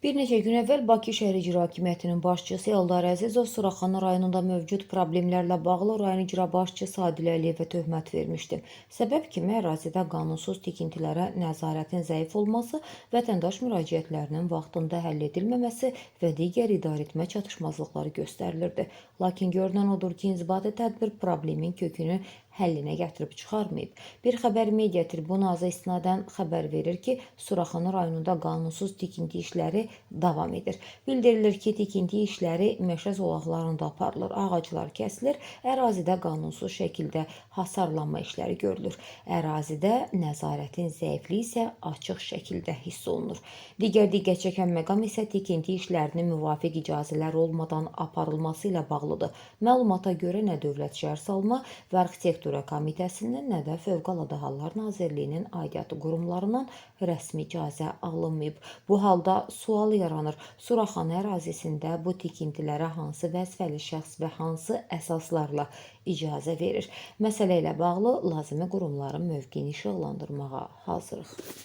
Bir neçə gün əvvəl Bakı Şəhər İcra Hakimiyyətinin başçısı Eldar Əzizov Suraxanı rayonunda mövcud problemlərlə bağlı rayon icra başçısı Adilə Əliyevə töhmət vermişdi. Səbəb kimi ərazidə qanunsuz tikintilərə nəzarətin zəif olması, vətəndaş müraciətlərinin vaxtında həll edilməməsi və digər idarəetmə çatışmazlıqları göstərilirdi. Lakin görünən odur ki, inzibati tədbir problemin kökünü həllinə gətirib çıxarmayıb. Bir xəbər media tribunası istinadən xəbər verir ki, Suraxanı rayonunda qanunsuz tikinti işləri davam edir. Bildirilir ki, tikinti işləri meşə zolaqlarında aparılır, ağaclar kəsilir, ərazidə qanunsuz şəkildə hasarlanma işləri görülür. Ərazidə nəzarətin zəifliyi isə açıq şəkildə hiss olunur. Digər diqqət çəkən məqam isə tikinti işlərinin müvafiq icazələr olmadan aparılması ilə bağlıdır. Məlumata görə nə Dövlət Şəhərsalma və Arxitektura Komitəsindən, nə də Fövqəladə Hallar Nazirliyinin aidiyyatı qurumlarından rəsmi icazə alınmayıb. Bu halda sual yaranır. Suraxanı ərazisində bu tikintilərə hansı vəzifəli şəxs və hansı əsaslarla icazə verir? Məsələ ilə bağlı lazımi qurumların mövqeyini işıqlandırmağa hazırıq.